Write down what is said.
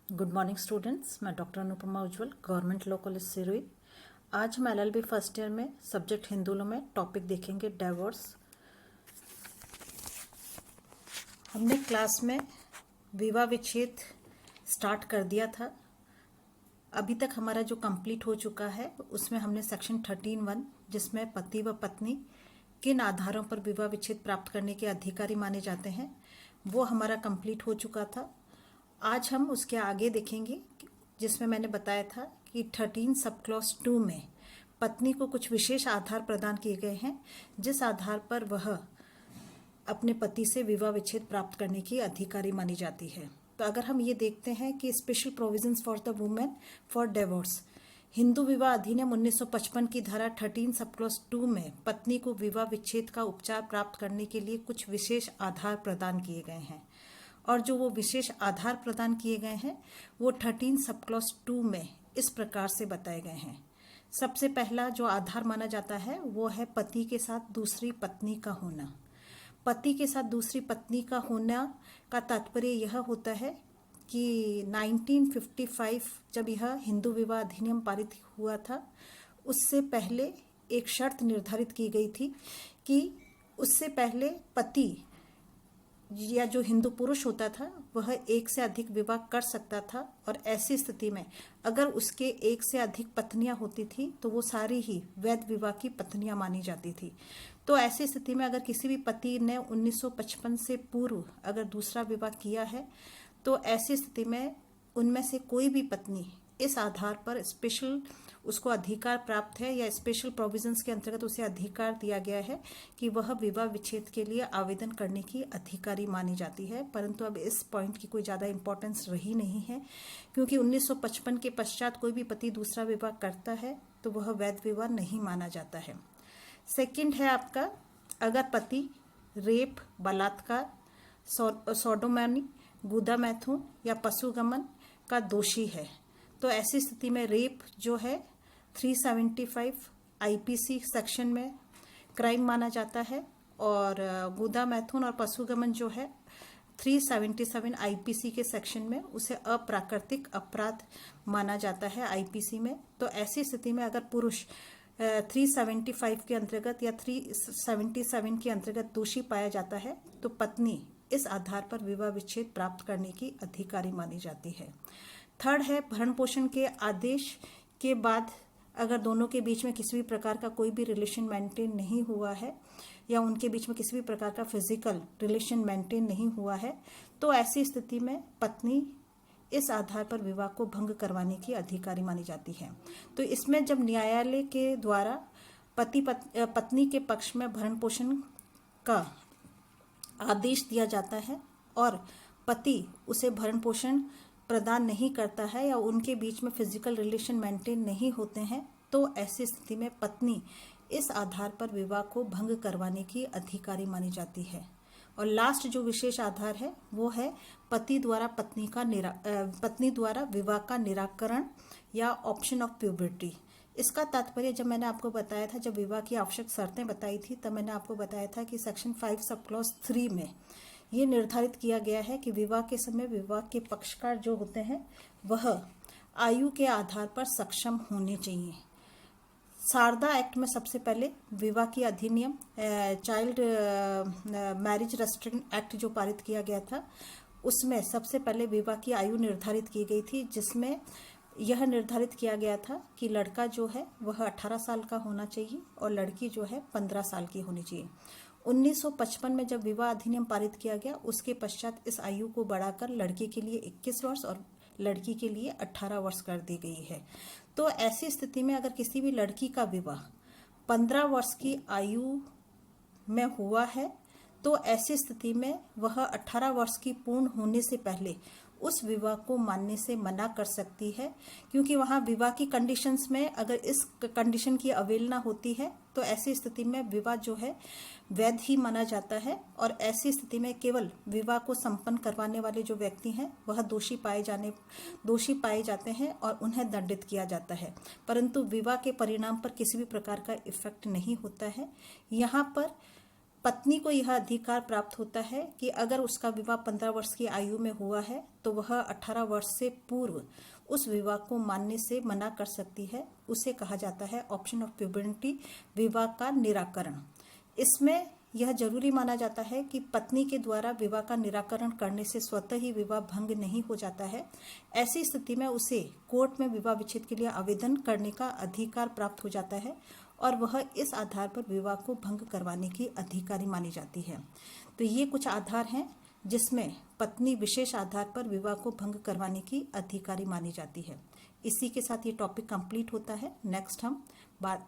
Good morning students, मैं doctor Anupama उज्ज्वल, government law college Sirohi. आज हम एलएलबी फर्स्ट ईयर में सब्जेक्ट हिंदू लॉ में टॉपिक देखेंगे डिवोर्स। हमने क्लास में विवाह विच्छेद स्टार्ट कर दिया था। अभी तक हमारा जो कंप्लीट हो चुका है उसमें हमने सेक्शन 13(1) जिसमें पति व पत्नी किन आधारों पर विवाह विच्छेद प्राप्त करने के अधिकारी माने जाते हैं वो हमारा कंप्लीट हो चुका था। आज हम उसके आगे देखेंगे जिसमें मैंने बताया था कि 13 सब क्लॉज 2 में पत्नी को कुछ विशेष आधार प्रदान किए गए हैं जिस आधार पर वह अपने पति से विवाह विच्छेद प्राप्त करने की अधिकारी मानी जाती है। तो अगर हम ये देखते हैं कि special provisions for the women for divorce, Hindu विवाह अधिनियम 1955 की धारा 13 सब क्लॉज 2 में पत्नी को विवाह विच्छेद का उपचार प्राप्त करने के लिए कुछ विशेष आधार प्रदान किए गए हैं और जो वो विशेष आधार प्रदान किए गए हैं वो 13 सब क्लॉज 2 में इस प्रकार से बताए गए हैं। सबसे पहला जो आधार माना जाता है वो है पति के साथ दूसरी पत्नी का होना। पति के साथ दूसरी पत्नी का होना का तात्पर्य यह होता है कि 1955 जब यह हिंदू विवाह अधिनियम पारित हुआ था उससे पहले एक शर्त निर्धारित की गई थी कि उससे पहले पति या जो हिंदू पुरुष होता था वह एक से अधिक विवाह कर सकता था और ऐसी स्थिति में अगर उसके एक से अधिक पत्नियां होती थी तो वो सारी ही वैध विवाह की पत्नियां मानी जाती थी। तो ऐसी स्थिति में अगर किसी भी पति ने 1955 से पूर्व अगर दूसरा विवाह किया है तो ऐसी स्थिति में उनमें से कोई भी पत्नी इस आधार पर स्पेशल उसको अधिकार प्राप्त है या स्पेशल प्रोविजंस के अंतर्गत उसे अधिकार दिया गया है कि वह विवाह विच्छेद के लिए आवेदन करने की अधिकारी मानी जाती है। परंतु अब इस पॉइंट की कोई ज़्यादा इंपॉर्टेंस रही नहीं है क्योंकि 1955 के पश्चात कोई भी पति दूसरा विवाह करता है तो वह वैध विवाह नहीं माना जाता है। सेकंड है आपका, अगर पति रेप, बलात्कार, सोडोमानी, गुदा मैथुन या पशुगमन का दोषी है तो ऐसी स्थिति में रेप जो है 375 आईपीसी सेक्शन में क्राइम माना जाता है और गुदा मैथुन और पशुगमन जो है 377 आईपीसी के सेक्शन में उसे अप्राकृतिक अपराध माना जाता है आईपीसी में। तो ऐसी स्थिति में अगर पुरुष 375 के अंतर्गत या 377 के अंतर्गत दोषी पाया जाता है तो पत्नी इस आधार पर विवाह विच्छेद प्राप्त करने की अधिकारी मानी जाती है। थर्ड है, भरण पोषण के आदेश के बाद अगर दोनों के बीच में किसी भी प्रकार का कोई भी रिलेशन मेंटेन नहीं हुआ है या उनके बीच में किसी भी प्रकार का फिजिकल रिलेशन मेंटेन नहीं हुआ है तो ऐसी स्थिति में पत्नी इस आधार पर विवाह को भंग करवाने की अधिकारी मानी जाती है। तो इसमें जब न्यायालय के द्वारा पत्नी के पक्ष में भरण पोषण का आदेश दिया जाता है और पति उसे भरण पोषण प्रदान नहीं करता है या उनके बीच में फिजिकल रिलेशन मेंटेन नहीं होते हैं तो ऐसी स्थिति में पत्नी इस आधार पर विवाह को भंग करवाने की अधिकारी मानी जाती है। और लास्ट जो विशेष आधार है वो है पति द्वारा पत्नी द्वारा विवाह का निराकरण या ऑप्शन ऑफ प्यूबर्टी। इसका तात्पर्य जब मैंने आपको बताया था, जब विवाह की आवश्यक शर्तें बताई थी तब मैंने आपको बताया था कि सेक्शन 5 सब क्लॉज 3 में ये निर्धारित किया गया है कि विवाह के समय विवाह के पक्षकार जो होते हैं वह आयु के आधार पर सक्षम होने चाहिए। शारदा एक्ट में सबसे पहले विवाह की अधिनियम चाइल्ड मैरिज रेस्ट्रिक्शन एक्ट जो पारित किया गया था उसमें सबसे पहले विवाह की आयु निर्धारित की गई थी जिसमें यह निर्धारित किया गया था कि लड़का जो है वह 18 साल का होना चाहिए और लड़की जो है 15 साल की होनी चाहिए। 1955 में जब विवाह अधिनियम पारित किया गया उसके पश्चात इस आयु को बढ़ाकर लड़के के लिए 21 वर्ष और लड़की के लिए 18 वर्ष कर दी गई है। तो ऐसी स्थिति में अगर किसी भी लड़की का विवाह 15 वर्ष की आयु में हुआ है तो ऐसी स्थिति में वह 18 वर्ष की पूर्ण होने से पहले उस विवाह को मानने से मना कर सकती है क्योंकि वहाँ विवाह की कंडीशंस में अगर इस कंडीशन की अवहेलना होती है तो ऐसी स्थिति में विवाह जो है वैध ही माना जाता है और ऐसी स्थिति में केवल विवाह को संपन्न करवाने वाले जो व्यक्ति हैं वह दोषी पाए जाते हैं और उन्हें दंडित किया जाता है, परंतु विवाह के परिणाम पर किसी भी प्रकार का इफेक्ट नहीं होता है। यहाँ पर पत्नी को यह अधिकार प्राप्त होता है कि अगर उसका विवाह 15 वर्ष की आयु में हुआ है तो वह 18 वर्ष से पूर्व उस विवाह को मानने से मना कर सकती है। उसे कहा जाता है ऑप्शन ऑफ प्यूबर्टी, विवाह का निराकरण। इसमें यह जरूरी माना जाता है कि पत्नी के द्वारा विवाह का निराकरण करने से स्वतः ही विवाह भंग नहीं हो जाता है। ऐसी स्थिति में उसे कोर्ट में विवाह विच्छेद के लिए आवेदन करने का अधिकार प्राप्त हो जाता है और वह इस आधार पर विवाह को भंग करवाने की अधिकारी मानी जाती है। तो ये कुछ आधार हैं जिसमें पत्नी विशेष आधार पर विवाह को भंग करवाने की अधिकारी मानी जाती है। इसी के साथ ये टॉपिक कंप्लीट होता है। नेक्स्ट हम बात